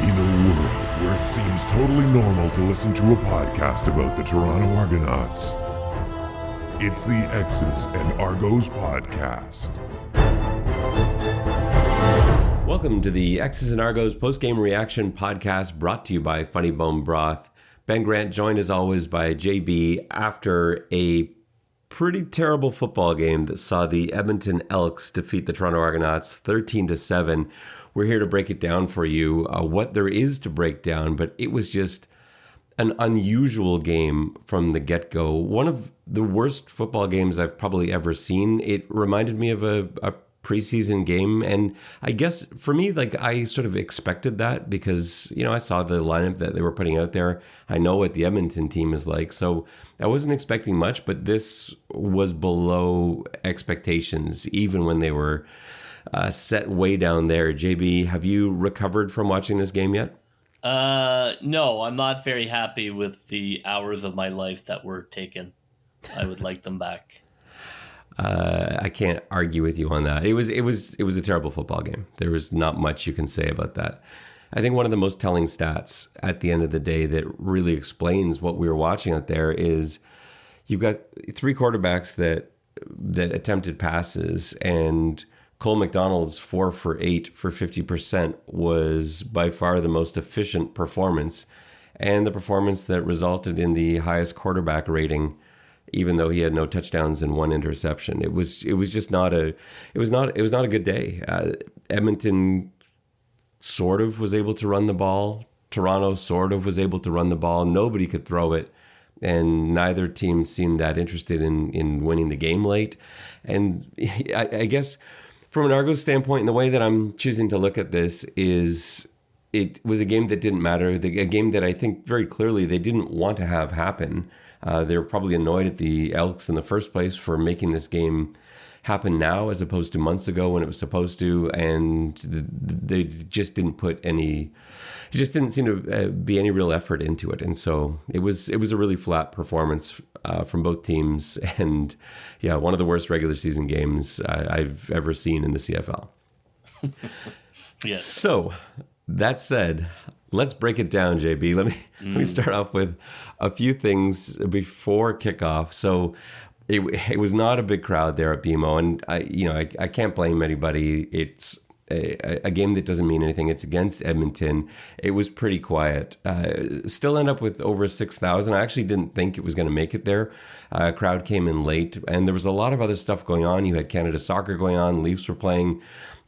In a world where it seems totally normal to listen to a podcast about the Toronto Argonauts, it's the X's and Argos podcast. Welcome to the X's and Argos post-game reaction podcast brought to you by Funny Bone Broth. Ben Grant joined as always by JB after a pretty terrible football game that saw the Edmonton Elks defeat the Toronto Argonauts 13-7. We're here to break it down for you, what there is to break down, but it was just an unusual game from the get-go. One of the worst football games I've probably ever seen. It reminded me of a preseason game, and I guess for me, like, I sort of expected that because, you know, I saw the lineup that they were putting out there. I know what the Edmonton team is like, so I wasn't expecting much, but this was below expectations, even when they were set way down there. JB, have you recovered from watching this game yet? No, I'm not very happy with the hours of my life that were taken. I would like them back. I can't argue with you on that. It was a terrible football game. There was not much you can say about that. I think one of the most telling stats at the end of the day that really explains what we were watching out there is you've got three quarterbacks that attempted passes, and Cole Mcdonald's 4 for 8 for 50% was by far the most efficient performance, and the performance that resulted in the highest quarterback rating, even though he had no touchdowns and one interception. It was just not a good day. Edmonton sort of was able to run the ball. Toronto sort of was able to run the ball. Nobody could throw it, and neither team seemed that interested in winning the game late. And I guess from an Argos standpoint, and the way that I'm choosing to look at this is it was a game that didn't matter, a game that I think very clearly they didn't want to have happen. They were probably annoyed at the Elks in the first place for making this game happen now as opposed to months ago when it was supposed to, and they just didn't it just didn't seem to be any real effort into it. And so it was a really flat performance from both teams, and yeah, one of the worst regular season games I've ever seen in the CFL. Yes. So that said, let's break it down, JB. Let me start off with a few things before kickoff. So it was not a big crowd there at BMO, and I can't blame anybody. It's a game that doesn't mean anything. It's against Edmonton. It was pretty quiet. Still end up with over 6,000. I actually didn't think it was going to make it there. Crowd came in late, and there was a lot of other stuff going on. You had Canada soccer going on. Leafs were playing.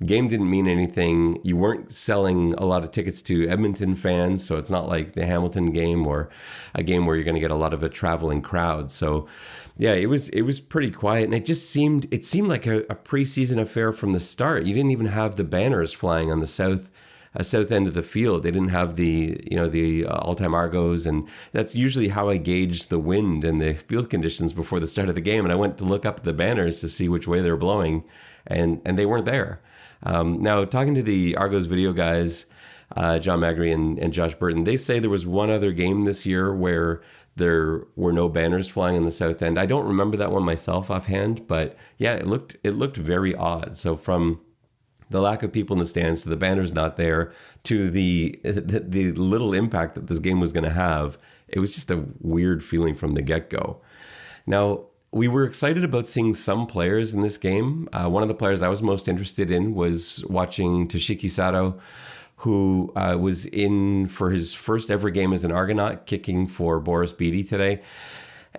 Game didn't mean anything. You weren't selling a lot of tickets to Edmonton fans, so it's not like the Hamilton game or a game where you're going to get a lot of a traveling crowd. So yeah, it was pretty quiet, and it seemed like a preseason affair from the start. You didn't even have the banners flying on the south end of the field. They didn't have the all-time Argos, and that's usually how I gauge the wind and the field conditions before the start of the game. And I went to look up the banners to see which way they were blowing, and they weren't there. Now, talking to the Argos video guys, John Magry and Josh Burton, they say there was one other game this year where there were no banners flying on the south end. I don't remember that one myself offhand, but yeah, it looked very odd. So from the lack of people in the stands to the banners not there to the little impact that this game was going to have, it was just a weird feeling from the get-go. Now, we were excited about seeing some players in this game. One of the players I was most interested in was watching Toshiki Sato, who was in for his first ever game as an Argonaut, kicking for Boris Beatty today.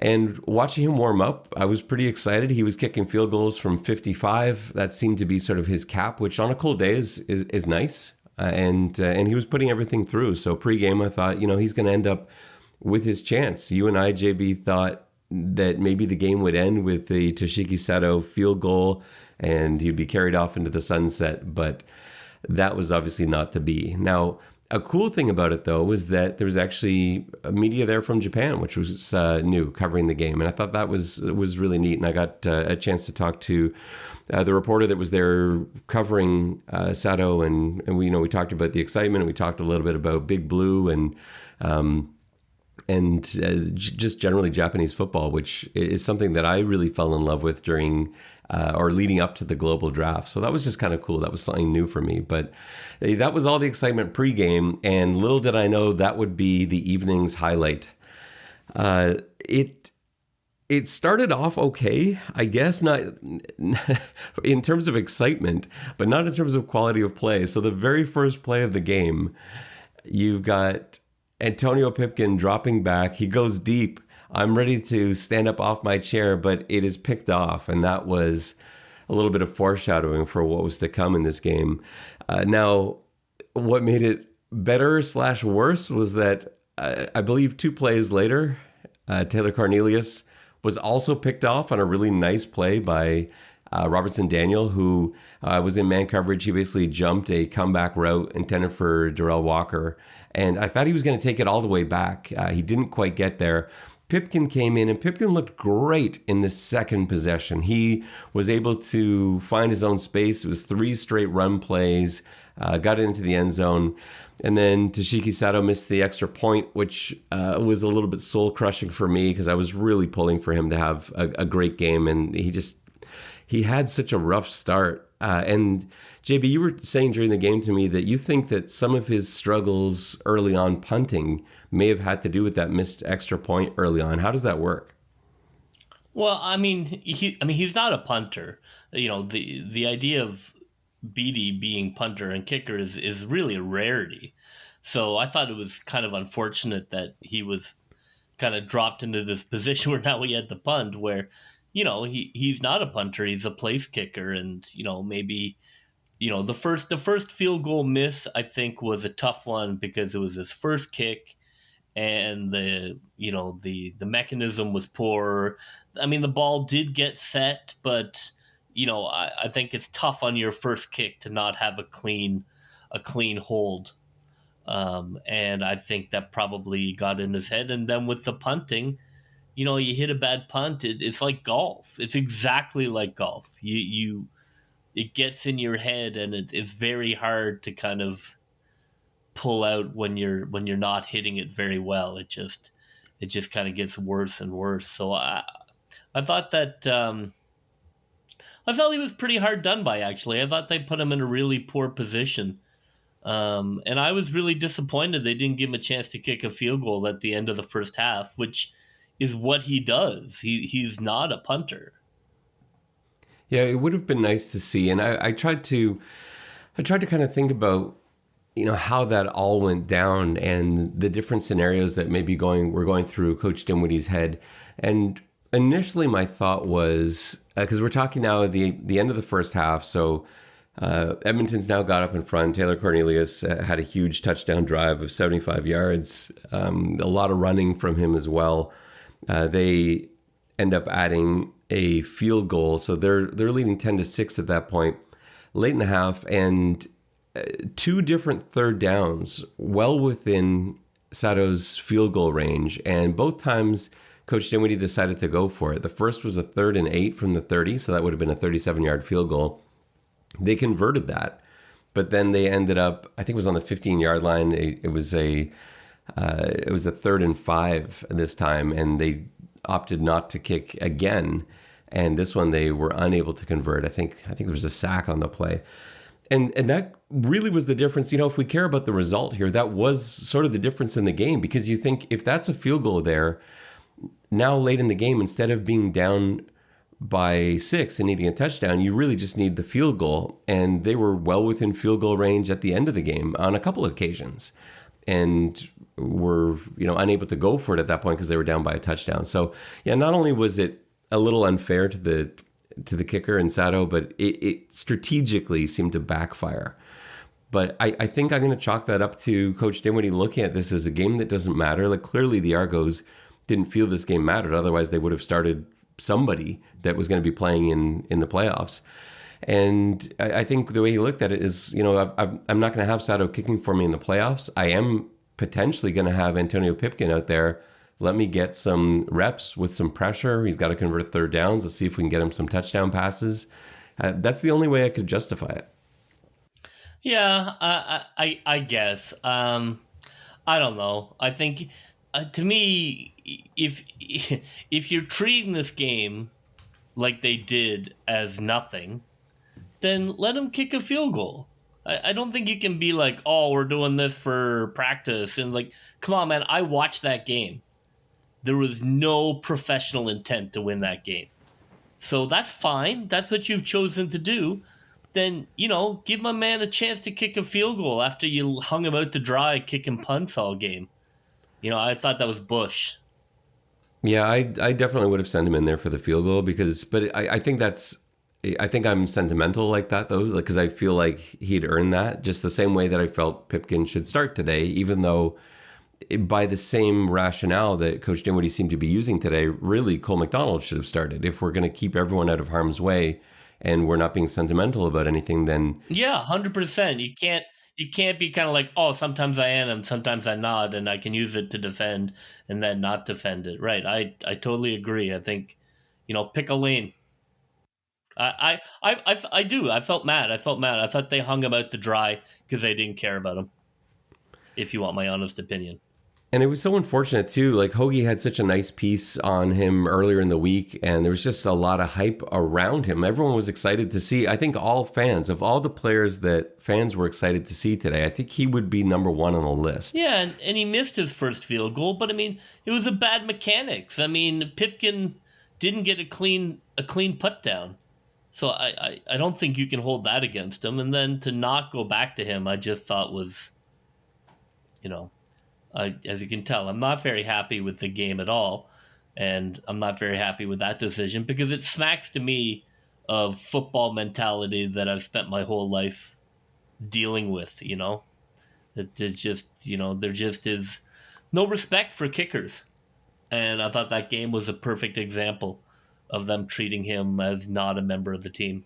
And watching him warm up, I was pretty excited. He was kicking field goals from 55. That seemed to be sort of his cap, which on a cold day is nice. And he was putting everything through. So pregame, I thought, he's going to end up with his chance. You and I, JB, thought that maybe the game would end with the Toshiki Sato field goal and he'd be carried off into the sunset, but that was obviously not to be. Now, a cool thing about it, though, was that there was actually media there from Japan, which was new, covering the game. And I thought that was really neat. And I got a chance to talk to the reporter that was there covering Sato. And we talked about the excitement. And we talked a little bit about Big Blue and and just generally Japanese football, which is something that I really fell in love with during or leading up to the global draft. So that was just kind of cool. That was something new for me. But that was all the excitement pregame, and little did I know that would be the evening's highlight. It started off okay, I guess, not in terms of excitement, but not in terms of quality of play. So the very first play of the game, you've got Antonio Pipkin dropping back. He goes deep. I'm ready to stand up off my chair, but it is picked off. And that was a little bit of foreshadowing for what was to come in this game. Now, what made it better / worse was that I believe 2 plays later, Taylor Cornelius was also picked off on a really nice play by Robertson Daniel, who was in man coverage. He basically jumped a comeback route intended for Darrell Walker. And I thought he was going to take it all the way back. He didn't quite get there. Pipkin came in, and Pipkin looked great in the second possession. He was able to find his own space. It was 3 straight run plays, got into the end zone. And then Toshiki Sato missed the extra point, which was a little bit soul-crushing for me because I was really pulling for him to have a great game. And he had such a rough start. And JB, you were saying during the game to me that you think that some of his struggles early on punting may have had to do with that missed extra point early on. How does that work? Well, he's not a punter. You know, the idea of Beatty being punter and kicker is really a rarity. So I thought it was kind of unfortunate that he was kind of dropped into this position where now he had to punt, where, you know, he's not a punter, he's a place kicker. And, you know, maybe, you know, the first field goal miss, I think, was a tough one because it was his first kick and the mechanism was poor. I mean, the ball did get set, but, you know, I think it's tough on your first kick to not have a clean hold. And I think that probably got in his head. And then with the punting, you know, you hit a bad punt, it's like golf. It's exactly like golf. It gets in your head, and it's very hard to kind of pull out when you're not hitting it very well. It just kind of gets worse and worse. So I thought that I felt he was pretty hard done by, actually. I thought they put him in a really poor position. And I was really disappointed they didn't give him a chance to kick a field goal at the end of the first half, which is what he does. He's not a punter. Yeah, it would have been nice to see. And I tried to kind of think about, you know, how that all went down and the different scenarios that maybe were going through Coach Dinwiddie's head. And initially my thought was, because we're talking now at the end of the first half, so Edmonton's now got up in front. Taylor Cornelius had a huge touchdown drive of 75 yards, a lot of running from him as well. They end up adding a field goal, so they're leading 10-6 at that point, late in the half, and 2 different third downs, well within Sato's field goal range, and both times Coach Dinwiddie decided to go for it. The first was a 3rd and 8 from the 30, so that would have been a 37-yard field goal. They converted that, but then they ended up, I think it was on the 15-yard line. It was a 3rd and 5 this time, and they opted not to kick again. And this one they were unable to convert. I think there was a sack on the play. And that really was the difference. You know, if we care about the result here, that was sort of the difference in the game, because you think if that's a field goal there, now late in the game, instead of being down by 6 and needing a touchdown, you really just need the field goal. And they were well within field goal range at the end of the game on a couple of occasions, and were, you know, unable to go for it at that point because they were down by a touchdown. So yeah, not only was it a little unfair to the kicker and Sato, but it strategically seemed to backfire. But I think I'm going to chalk that up to Coach Dinwiddie looking at this as a game that doesn't matter. Like, clearly the Argos didn't feel this game mattered. Otherwise, they would have started somebody that was going to be playing in the playoffs. And I think the way he looked at it is, you know, I'm not going to have Sato kicking for me in the playoffs. I am potentially going to have Antonio Pipkin out there. Let me get some reps with some pressure. He's got to convert third downs. Let's see if we can get him some touchdown passes. That's the only way I could justify it. Yeah, I guess. I don't know. I think To me, if if you're treating this game like they did as nothing, then let them kick a field goal. I don't think you can be like, oh, we're doing this for practice. And like, come on, man, I watched that game. There was no professional intent to win that game. So that's fine. That's what you've chosen to do. Then, give my man a chance to kick a field goal after you hung him out to dry kicking punts all game. I thought that was Bush. Yeah, I definitely would have sent him in there for the field goal but I think I think I'm sentimental like that though, because I feel like he'd earned that just the same way that I felt Pipkin should start today, even though by the same rationale that Coach Dinwiddie seemed to be using today, really Cole Mcdonald should have started. If we're going to keep everyone out of harm's way and we're not being sentimental about anything, then yeah, 100%. You can't be kind of like, oh, sometimes I am and sometimes I'm not, and I can use it to defend and then not defend it. Right. I totally agree. I think, pick a lane. I do. I felt mad. I thought they hung him out to dry because they didn't care about him, if you want my honest opinion. and it was so unfortunate too. Like Hoagie had such a nice piece on him earlier in the week, and there was just a lot of hype around him. Everyone was excited to see. I think all fans of all the players that fans were excited to see today, I think he would be number one on the list. Yeah, and he missed his first field goal, but I mean, it was a bad mechanics. I mean, Pipkin didn't get a clean put down. So I don't think you can hold that against him. And then to not go back to him, I just thought was, as you can tell, I'm not very happy with the game at all. And I'm not very happy with that decision because it smacks to me of football mentality that I've spent my whole life dealing with, It just, there just is no respect for kickers. And I thought that game was a perfect example of them treating him as not a member of the team.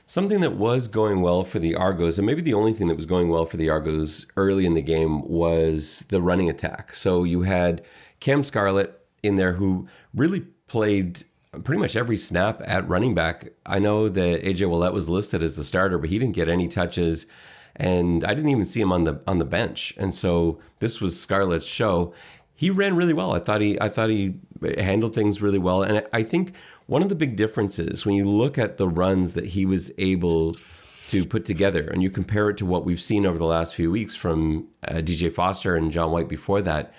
Something that was going well for the Argos, and maybe the only thing that was going well for the Argos early in the game, was the running attack. So you had Cam Scarlett in there who really played pretty much every snap at running back. I know that AJ Ouellette was listed as the starter, but he didn't get any touches, and I didn't even see him on the bench. And so this was Scarlett's show. He ran really well. I thought he handled things really well, and I think one of the big differences when you look at the runs that he was able to put together, and you compare it to what we've seen over the last few weeks from DJ Foster and John White before that,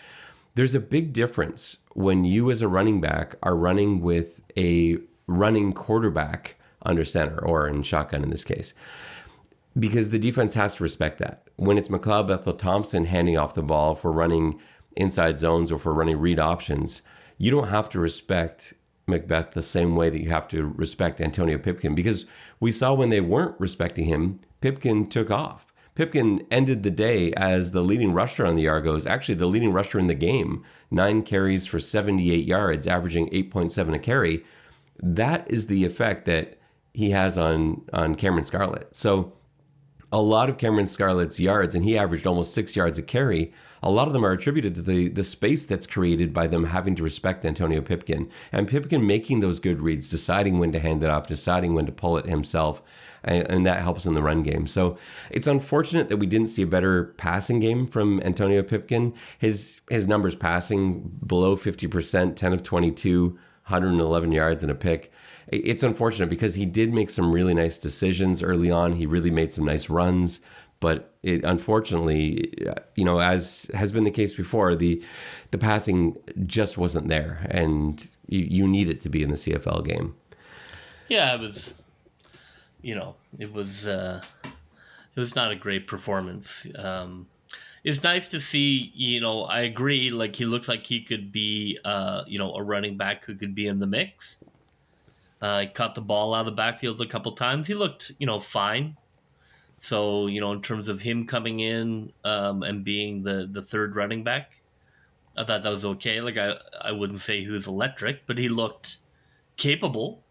there's a big difference when you as a running back are running with a running quarterback under center, or in shotgun in this case, because the defense has to respect that. When it's McLeod Bethel-Thompson handing off the ball for running inside zones or for running read options, you don't have to respect Macbeth the same way that you have to respect Antonio Pipkin, because we saw when they weren't respecting him, Pipkin took off. Pipkin ended the day as the leading rusher on the Argos, actually the leading rusher in the game, 9 carries for 78 yards, averaging 8.7 a carry. That is the effect that he has on Cameron Scarlett. So a lot of Cameron Scarlett's yards, and he averaged almost 6 yards a carry, a lot of them are attributed to the space that's created by them having to respect Antonio Pipkin. And Pipkin making those good reads, deciding when to hand it off, deciding when to pull it himself, and that helps in the run game. So it's unfortunate that we didn't see a better passing game from Antonio Pipkin. His numbers passing below 50%, 10 of 22, 111 yards and a pick. It's unfortunate because he did make some really nice decisions early on. He really made some nice runs. But it, unfortunately, as has been the case before, the passing just wasn't there, and you need it to be in the CFL game. Yeah, it was not a great performance. It's nice to see. I agree. Like he looks like he could be, a running back who could be in the mix. He caught the ball out of the backfield a couple times. He looked, fine. So, in terms of him coming in and being the third running back, I thought that was okay. Like, I wouldn't say he was electric, but he looked capable.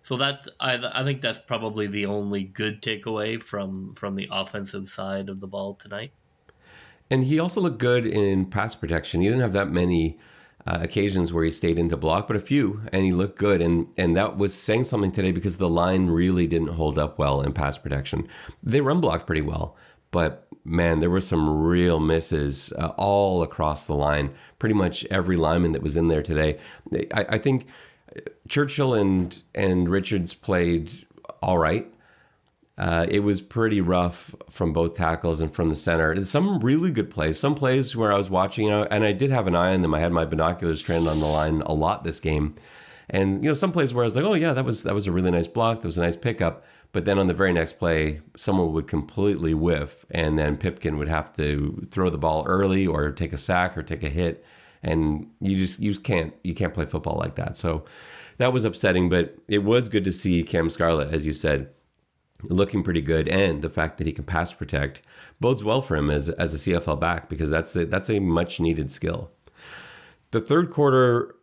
So I think that's probably the only good takeaway from the offensive side of the ball tonight. And he also looked good in pass protection. He didn't have that many occasions where he stayed into block, but a few, and he looked good. And that was saying something today because the line really didn't hold up well in pass protection. They run blocked pretty well, but man, there were some real misses all across the line. Pretty much every lineman that was in there today. I think Churchill and Richards played all right. It was pretty rough from both tackles and from the center. And some really good plays. Some plays where I was watching, and I did have an eye on them. I had my binoculars trained on the line a lot this game. And, some plays where I was like, oh, yeah, that was a really nice block. That was a nice pickup. But then on the very next play, someone would completely whiff, and then Pipkin would have to throw the ball early or take a sack or take a hit. And you can't play football like that. So that was upsetting, but it was good to see Cam Scarlett, as you said, looking pretty good, and the fact that he can pass protect bodes well for him as a CFL back, because that's a much needed skill. The third quarter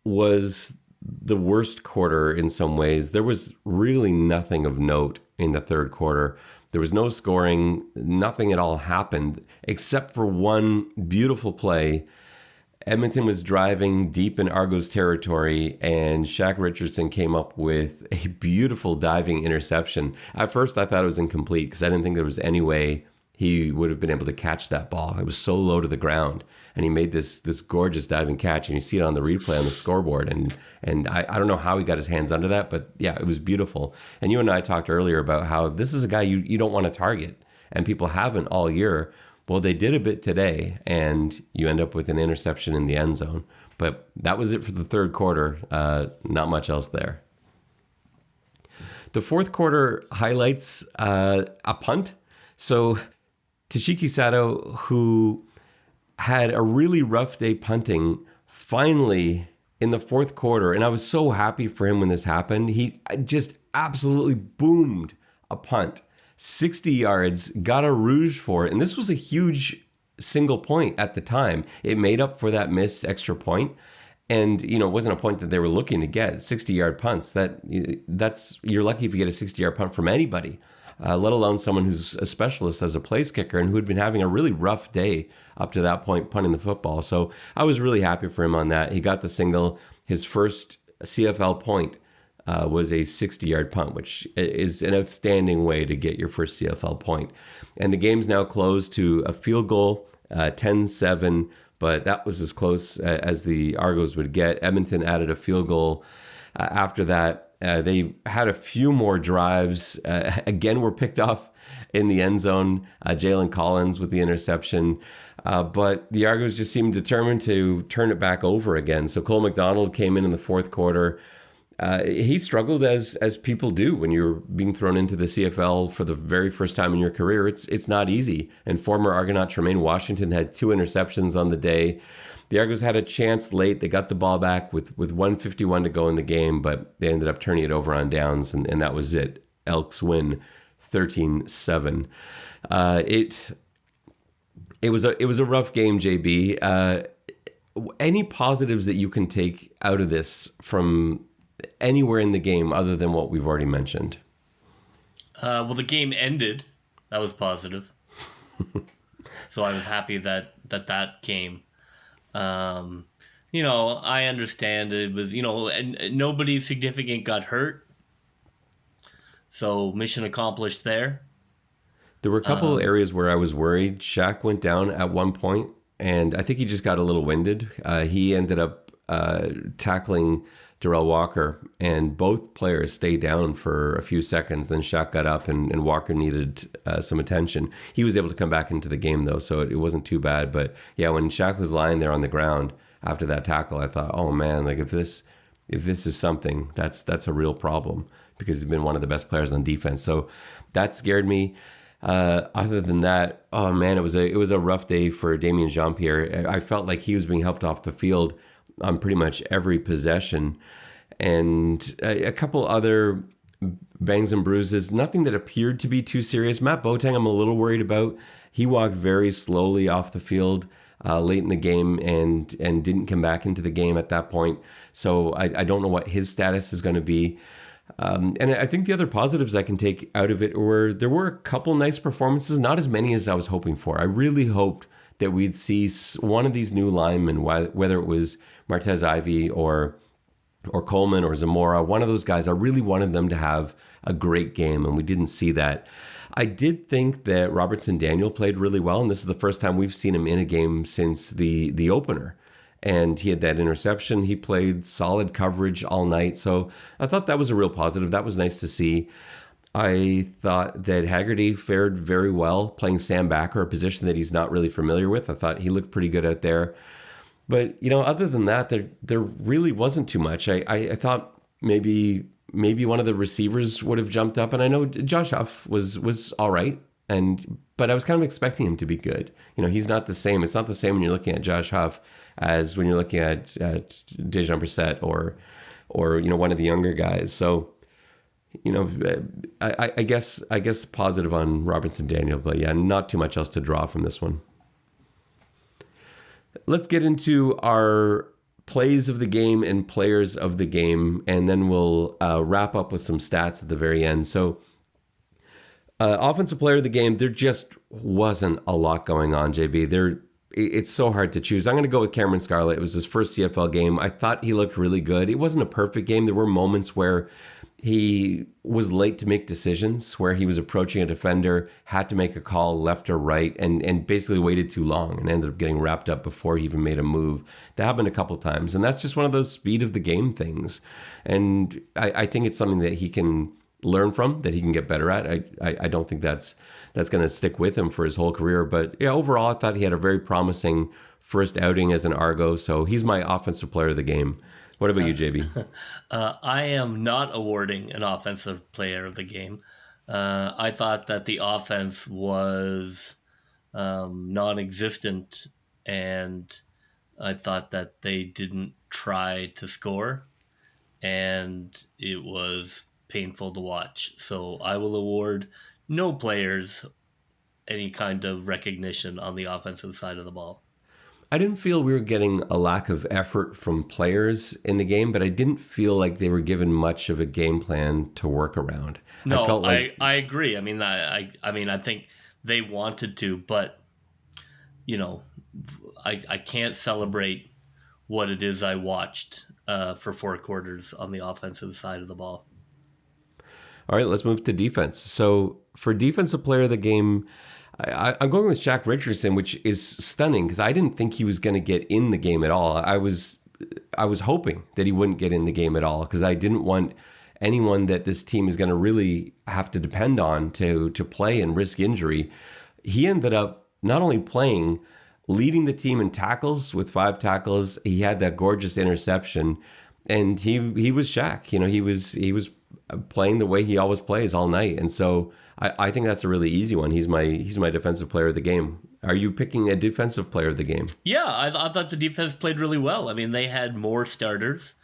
was the worst quarter in some ways. There was really nothing of note in the third quarter. There was no scoring, nothing at all happened except for one beautiful play. Edmonton was driving deep in Argos territory, and Shaq Richardson came up with a beautiful diving interception. At first, I thought it was incomplete because I didn't think there was any way he would have been able to catch that ball. It was so low to the ground, and he made this gorgeous diving catch, and you see it on the replay on the scoreboard. And I don't know how he got his hands under that, but yeah, it was beautiful. And you and I talked earlier about how this is a guy you don't want to target, and people haven't all year. Well, they did a bit today, and you end up with an interception in the end zone. But that was it for the third quarter. Not much else there. The fourth quarter highlights a punt. So Tashiki Sato, who had a really rough day punting, finally in the fourth quarter, and I was so happy for him when this happened, he just absolutely boomed a punt. 60 yards, got a rouge for it. And this was a huge single point at the time. It made up for that missed extra point. And, it wasn't a point that they were looking to get. 60-yard punts, that's you're lucky if you get a 60-yard punt from anybody, let alone someone who's a specialist as a place kicker and who had been having a really rough day up to that point punting the football. So I was really happy for him on that. He got the single. His first CFL point was a 60-yard punt, which is an outstanding way to get your first CFL point. And the game's now closed to a field goal, 10-7, but that was as close as the Argos would get. Edmonton added a field goal after that. They had a few more drives. Again, were picked off in the end zone. Jalen Collins with the interception. But the Argos just seemed determined to turn it back over again. So Cole Mcdonald came in the fourth quarter. He struggled as people do when you're being thrown into the CFL for the very first time in your career. It's not easy. And former Argonaut Tremaine Washington had 2 interceptions on the day. The Argos had a chance late. They got the ball back with 1:51 to go in the game, but they ended up turning it over on downs, and that was it. Elks win 13-7. It was a rough game, JB. Any positives that you can take out of this from anywhere in the game other than what we've already mentioned? Well, the game ended. That was positive. So I was happy that came. I understand it was, and nobody significant got hurt. So mission accomplished there. There were a couple of areas where I was worried. Shaq went down at one point, and I think he just got a little winded. He ended up tackling Darrell Walker, and both players stayed down for a few seconds. Then Shaq got up, and Walker needed some attention. He was able to come back into the game, though, so it wasn't too bad. But yeah, when Shaq was lying there on the ground after that tackle, I thought, oh man, like if this is something, that's a real problem, because he's been one of the best players on defense. So that scared me. Other than that, oh man, it was a rough day for Damien Jean-Pierre. I felt like he was being helped off the field on pretty much every possession, and a couple other bangs and bruises, nothing that appeared to be too serious. Matt Boateng, I'm a little worried about. He walked very slowly off the field late in the game and didn't come back into the game at that point. So I don't know what his status is going to be. And I think the other positives I can take out of it were there were a couple nice performances, not as many as I was hoping for. I really hoped that we'd see one of these new linemen, whether it was Martez Ivey or Coleman or Zamora, one of those guys. I really wanted them to have a great game, and we didn't see that. I did think that Robertson Daniel played really well, and this is the first time we've seen him in a game since the opener. And he had that interception. He played solid coverage all night. So I thought that was a real positive. That was nice to see. I thought that Haggerty fared very well playing Sam Backer, a position that he's not really familiar with. I thought he looked pretty good out there. But, other than that, there really wasn't too much. I thought maybe one of the receivers would have jumped up. And I know Josh Huff was all right. But I was kind of expecting him to be good. He's not the same. It's not the same when you're looking at Josh Huff as when you're looking at Dejan Brissett or one of the younger guys. So, I guess positive on Robertson Daniel, but yeah, not too much else to draw from this one. Let's get into our plays of the game and players of the game, and then we'll wrap up with some stats at the very end. So, offensive player of the game, there just wasn't a lot going on, JB. It's so hard to choose. I'm going to go with Cameron Scarlett. It was his first CFL game. I thought he looked really good. It wasn't a perfect game. There were moments where he was late to make decisions, where he was approaching a defender, had to make a call left or right, and basically waited too long and ended up getting wrapped up before he even made a move. That happened a couple times, and that's just one of those speed of the game things. And I think it's something that he can learn from, that he can get better at. I don't think that's going to stick with him for his whole career. But yeah, overall, I thought he had a very promising first outing as an Argo. So he's my offensive player of the game. What about you, JB? I am not awarding an offensive player of the game. I thought that the offense was non-existent, and I thought that they didn't try to score, and it was painful to watch. So I will award no players any kind of recognition on the offensive side of the ball. I didn't feel we were getting a lack of effort from players in the game, but I didn't feel like they were given much of a game plan to work around. No, I agree. I mean, I think they wanted to, but I can't celebrate what it is I watched for 4 quarters on the offensive side of the ball. All right, let's move to defense. So for defensive player of the game, I'm going with Shaq Richardson, which is stunning because I didn't think he was going to get in the game at all. I was hoping that he wouldn't get in the game at all because I didn't want anyone that this team is going to really have to depend on to play and risk injury. He ended up not only playing, leading the team in tackles with 5 tackles. He had that gorgeous interception, and he was Shaq. He was playing the way he always plays all night, and so I think that's a really easy one. He's my defensive player of the game. Are you picking a defensive player of the game? Yeah, I thought the defense played really well. I mean, they had more starters,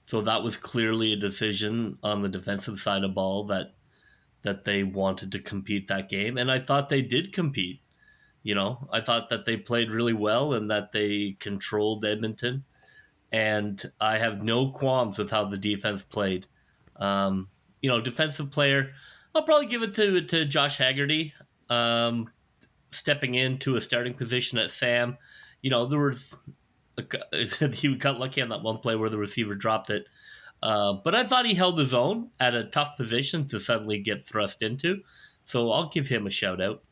so that was clearly a decision on the defensive side of ball that they wanted to compete that game, and I thought they did compete. I thought that they played really well and that they controlled Edmonton, and I have no qualms with how the defense played. Defensive player, I'll probably give it to Josh Haggerty, stepping into a starting position at Sam. He got lucky on that one play where the receiver dropped it. But I thought he held his own at a tough position to suddenly get thrust into. So I'll give him a shout out.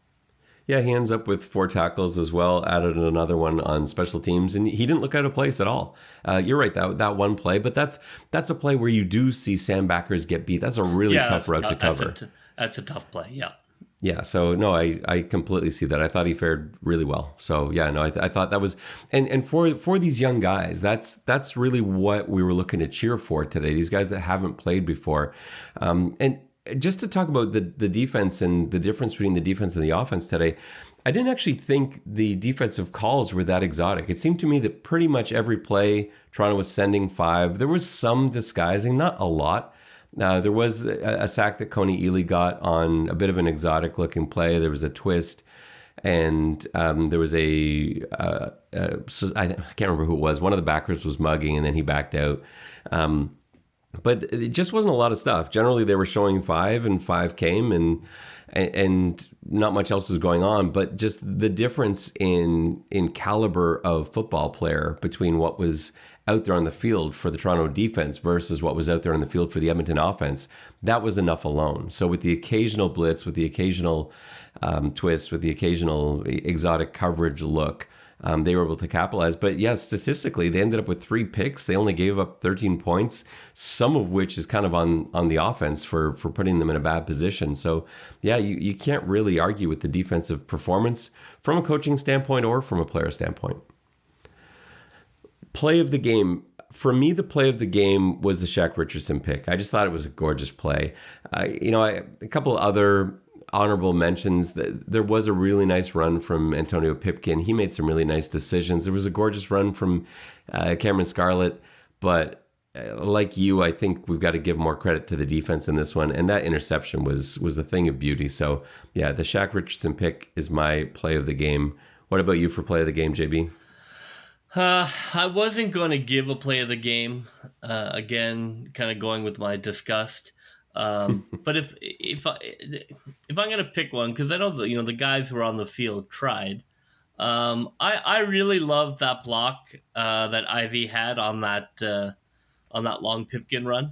Yeah, he ends up with 4 tackles as well, added another one on special teams, and he didn't look out of place at all. You're right, that one play, but that's a play where you do see Sam Backers get beat. That's a really tough route to cover. That's a tough play, yeah. Yeah, so no, I completely see that. I thought he fared really well. So yeah, no, I thought that was, and for these young guys, that's really what we were looking to cheer for today. These guys that haven't played before, and just to talk about the defense and the difference between the defense and the offense today, I didn't actually think the defensive calls were that exotic. It seemed to me that pretty much every play, Toronto was sending 5. There was some disguising, not a lot. There was a sack that Coney Ely got on a bit of an exotic looking play. There was a twist, and there was I can't remember who it was. One of the backers was mugging, and then he backed out. But it just wasn't a lot of stuff. Generally, they were showing 5, and 5 came, and and not much else was going on. But just the difference in caliber of football player between what was out there on the field for the Toronto defense versus what was out there on the field for the Edmonton offense, that was enough alone. So with the occasional blitz, with the occasional twist, with the occasional exotic coverage look, they were able to capitalize. But yeah, statistically, they ended up with 3 picks. They only gave up 13 points, some of which is kind of on the offense for putting them in a bad position. So yeah, you can't really argue with the defensive performance from a coaching standpoint or from a player standpoint. Play of the game. For me, the play of the game was the Shaq Richardson pick. I just thought it was a gorgeous play. A couple of other honorable mentions. There was a really nice run from Antonio Pipkin. He made some really nice decisions. There was a gorgeous run from Cameron Scarlett. But like you, I think we've got to give more credit to the defense in this one. And that interception was a thing of beauty. So yeah, the Shaq Richardson pick is my play of the game. What about you for play of the game, JB? I wasn't going to give a play of the game. Again, kind of going with my disgust. But if I'm going to pick one, because I know the guys who were on the field tried. I really loved that block that Ivy had on that long Pipkin run.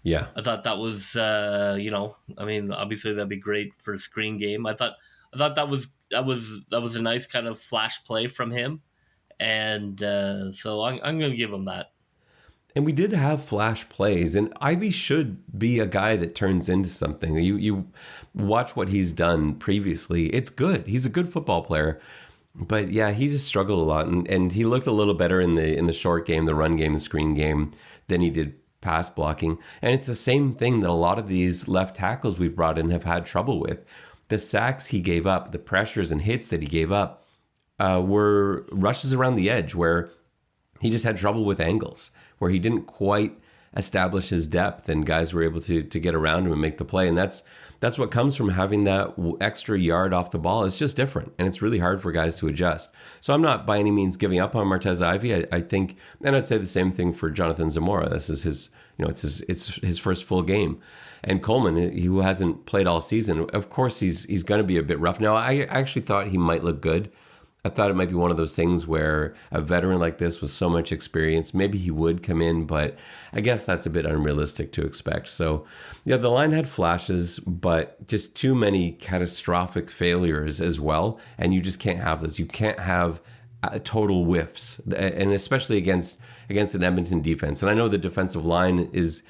Yeah, I thought that was obviously that'd be great for a screen game. I thought that was a nice kind of flash play from him. And so I'm going to give him that. And we did have flash plays, and Ivy should be a guy that turns into something. You watch what he's done previously. It's good. He's a good football player. But yeah, he just struggled a lot, and he looked a little better in the short game, the run game, the screen game than he did pass blocking. And it's the same thing that a lot of these left tackles we've brought in have had trouble with. The sacks he gave up, the pressures and hits that he gave up, were rushes around the edge where he just had trouble with angles, where he didn't quite establish his depth and guys were able to get around him and make the play. And that's what comes from having that extra yard off the ball. It's just different, and it's really hard for guys to adjust. So I'm not by any means giving up on Martez Ivy. I think, and I'd say the same thing for Jonathan Zamora. This is his, it's his first full game. And Coleman, who hasn't played all season, of course he's going to be a bit rough. Now, I actually thought he might look good. I thought it might be one of those things where a veteran like this with so much experience, maybe he would come in, but I guess that's a bit unrealistic to expect. So, yeah, the line had flashes, but just too many catastrophic failures as well, and you just can't have those. You can't have total whiffs, and especially against an Edmonton defense. And I know the defensive line is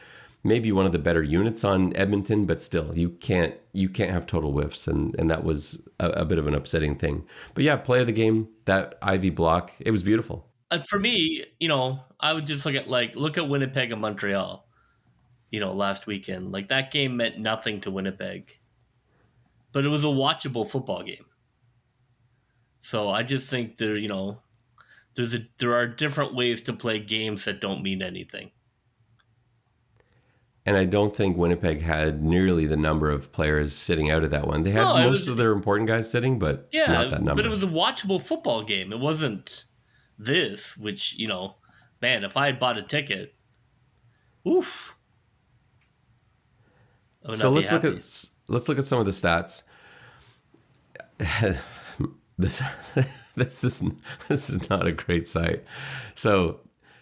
maybe one of the better units on Edmonton, but still, you can't have total whiffs, and that was a bit of an upsetting thing. But yeah, play of the game, that Ivy block, it was beautiful. For me, I would just look at Winnipeg and Montreal, last weekend. Like, that game meant nothing to Winnipeg, but it was a watchable football game. So I just think there are different ways to play games that don't mean anything. And I don't think Winnipeg had nearly the number of players sitting out of that one. They had most of their important guys sitting, but not that number. But it was a watchable football game. It wasn't this, which, man, if I had bought a ticket, oof. So let's look at some of the stats. This is not a great sight. So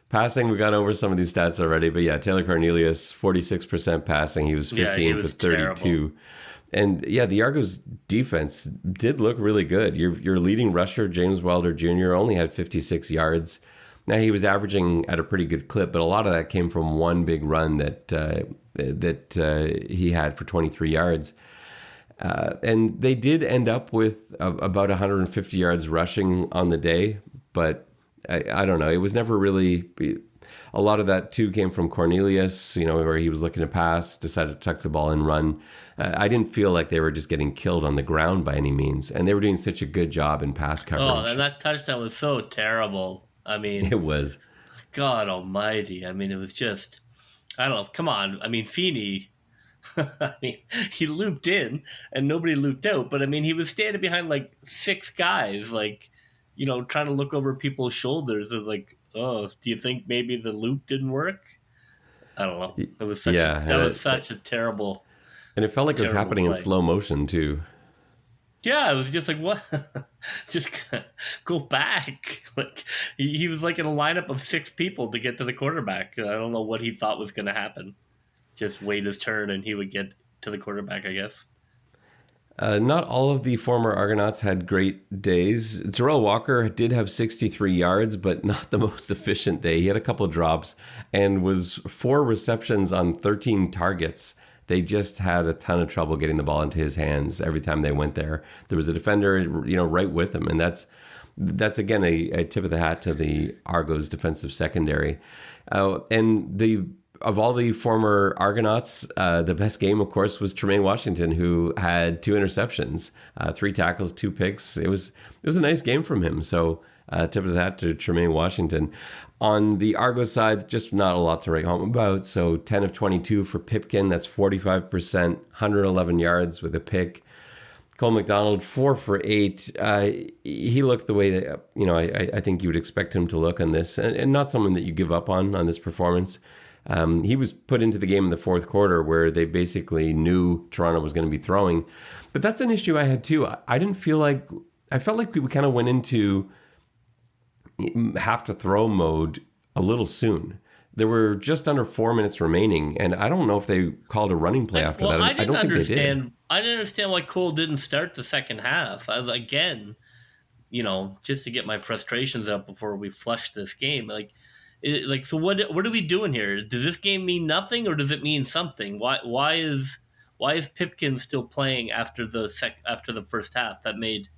passing, we got over some of these stats already, but yeah, Taylor Cornelius, 46% passing. He was 15 for 32. Terrible. And yeah, the Argos defense did look really good. Your leading rusher, James Wilder Jr., only had 56 yards. Now, he was averaging at a pretty good clip, but a lot of that came from one big run that he had for 23 yards. And they did end up with about 150 yards rushing on the day, but I don't know. It was never really. A lot of that too came from Cornelius, where he was looking to pass, decided to tuck the ball and run. I didn't feel like they were just getting killed on the ground by any means, and they were doing such a good job in pass coverage. Oh, and that touchdown was so terrible. I mean, it was. God Almighty! I mean, it was just. I don't know. Come on. I mean, Feeney. I mean, he looped in and nobody looped out, but I mean, he was standing behind like 6 guys, like, trying to look over people's shoulders. It's like, oh, do you think maybe the loop didn't work? I don't know. It was such that was such a terrible And it felt like it was Terrible happening in play. slow motion too. Yeah, it was just like, what? Just go back. Like he was like in a lineup of 6 people to get to the quarterback. I don't know what he thought was going to happen. Just wait his turn and he would get to the quarterback, I guess. Not all of the former Argonauts had great days. Terrell Walker did have 63 yards, but not the most efficient day. He had a couple of drops and was 4 receptions on 13 targets. They just had a ton of trouble getting the ball into his hands every time they went there. There was a defender, right with him, and that's again a tip of the hat to the Argos defensive secondary. And of all the former Argonauts, the best game, of course, was Tremaine Washington, who had 2 interceptions, 3 tackles, 2 picks. It was a nice game from him. So tip of the hat to Tremaine Washington. On the Argos side, just not a lot to write home about. So 10 of 22 for Pipkin. That's 45%, 111 yards with a pick. Cole Mcdonald, 4 for 8. He looked the way that I think you would expect him to look on this, and not someone that you give up on this performance. He was put into the game in the fourth quarter where they basically knew Toronto was going to be throwing. But that's an issue I had too. I felt like we kind of went into have to throw mode a little soon. There were just under 4 minutes remaining, and I don't know if they called a running play after that. I don't think they did. I didn't understand why Cole didn't start the second half. Again, just to get my frustrations up before we flush this game. So what are we doing here? Does this game mean nothing, or does it mean something? Why is Pipkin still playing after the first half? That made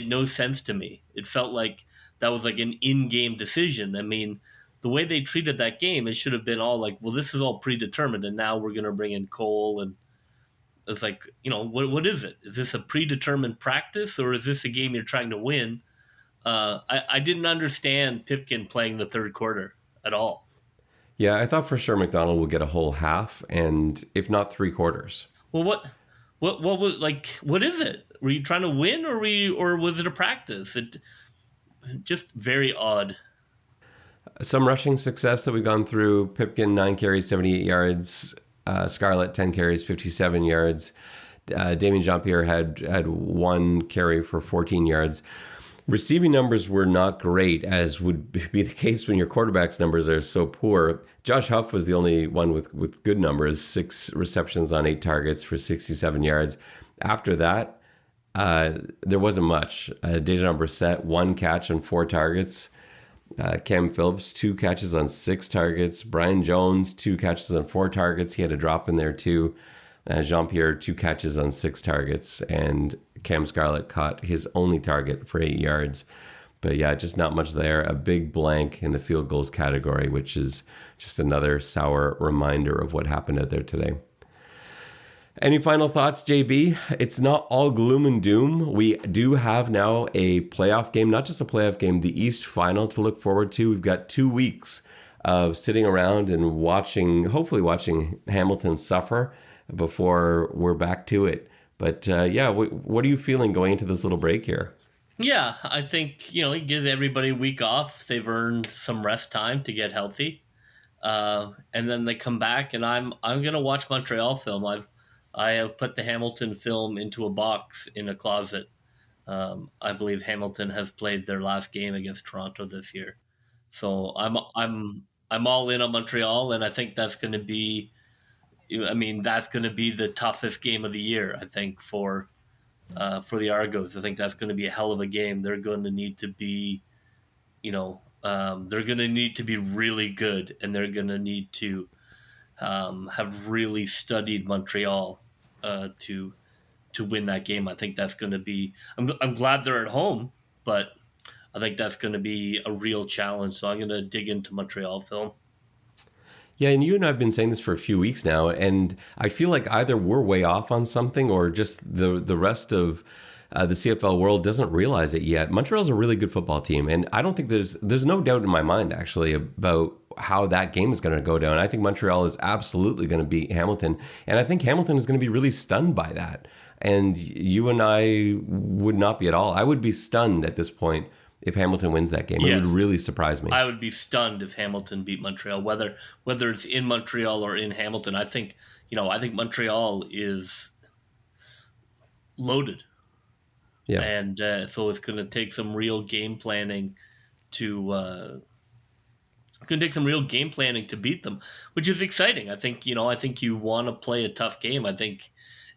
no sense to me. It felt like that was like an in-game decision. I mean, the way they treated that game, it should have been all like, well, this is all predetermined, and now we're going to bring in Cole. And it's like, what is it? Is this a predetermined practice, or is this a game you're trying to win? I didn't understand Pipkin playing the third quarter at all. Yeah, I thought for sure McDonald would get a whole half, and if not 3 quarters. Well, what was what is it? Were you trying to win, or was it a practice? It just very odd. Some rushing success that we've gone through. Pipkin, 9 carries, 78 yards. Scarlett, 10 carries, 57 yards. Damien Jean-Pierre had 1 carry for 14 yards. Receiving numbers were not great, as would be the case when your quarterback's numbers are so poor. Josh Huff was the only one with good numbers, 6 receptions on 8 targets for 67 yards. After that, there wasn't much. Dejan Brissett, 1 catch on 4 targets. Cam Phillips, 2 catches on 6 targets. Brian Jones, 2 catches on 4 targets. He had a drop in there too. Jean-Pierre, 2 catches on 6 targets. And Cam Scarlett caught his only target for 8 yards. But yeah, just not much there. A big blank in the field goals category, which is just another sour reminder of what happened out there today. Any final thoughts, JB? It's not all gloom and doom. We do have now a playoff game, not just a playoff game, the East Final to look forward to. We've got 2 weeks of sitting around and hopefully watching Hamilton suffer before we're back to it. But what are you feeling going into this little break here? Yeah, I think, you give everybody a week off. They've earned some rest time to get healthy. And then they come back, and I'm going to watch Montreal film. I have put the Hamilton film into a box in a closet. I believe Hamilton has played their last game against Toronto this year, so I'm all in on Montreal, and I think that's going to be, that's going to be the toughest game of the year. I think for the Argos, I think that's going to be a hell of a game. They're going to need to be, they're going to need to be really good, and they're going to need to have really studied Montreal to win that game. I think that's going to be. I'm glad they're at home, but I think that's going to be a real challenge. So I'm going to dig into Montreal film. Yeah, and you and I have been saying this for a few weeks now, and I feel like either we're way off on something, or just the rest of the CFL world doesn't realize it yet. Montreal's a really good football team, and I don't think there's no doubt in my mind actually about how that game is going to go down. I think Montreal is absolutely going to beat Hamilton, and I think Hamilton is going to be really stunned by that. And you and I would not be at all. I would be stunned at this point if Hamilton wins that game. Yes. It would really surprise me. I would be stunned if Hamilton beat Montreal, whether it's in Montreal or in Hamilton. I think I think Montreal is loaded. Yeah. And so it's going to take some real game planning to beat them, which is exciting. I think you want to play a tough game. I think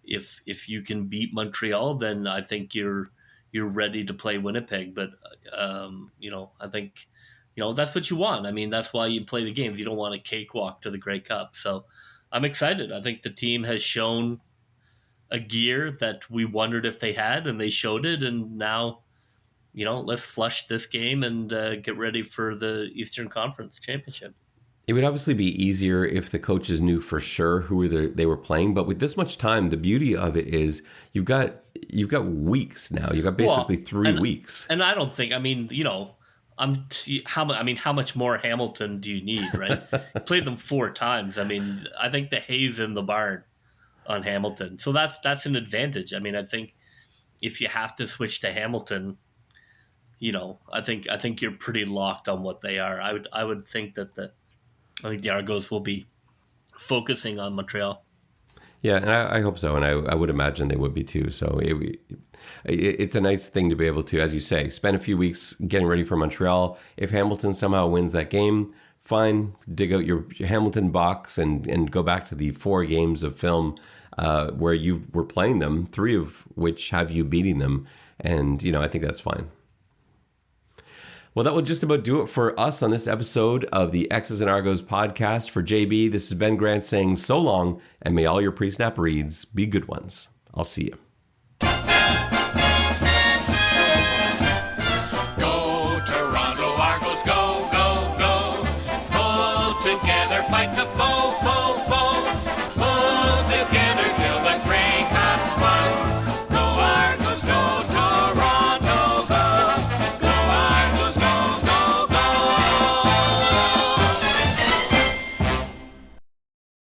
if you can beat Montreal, then I think you're ready to play Winnipeg. But I think that's what you want. I mean, that's why you play the games. You don't want a cakewalk to the Grey Cup. So I'm excited. I think the team has shown a gear that we wondered if they had, and they showed it. And now, let's flush this game and get ready for the Eastern Conference Championship. It would obviously be easier if the coaches knew for sure who they were playing, but with this much time, the beauty of it is you've got weeks now. You've got basically 3 weeks. And I don't think, how much more Hamilton do you need, right? Played them 4 times. I mean, I think the hay's in the barn on Hamilton, so that's an advantage. I mean, I think if you have to switch to Hamilton, I think you're pretty locked on what they are. I would think that I think the Argos will be focusing on Montreal. Yeah, and I hope so, and I would imagine they would be too. So it's a nice thing to be able to, as you say, spend a few weeks getting ready for Montreal. If Hamilton somehow wins that game, fine, dig out your Hamilton box and go back to the 4 games of film where you were playing them, 3 of which have you beating them, and I think that's fine. Well, that will just about do it for us on this episode of the X's and Argos podcast. For JB, this is Ben Grant saying so long, and may all your pre-snap reads be good ones. I'll see you. Go, Toronto Argos, go, go, go. Pull together, fight the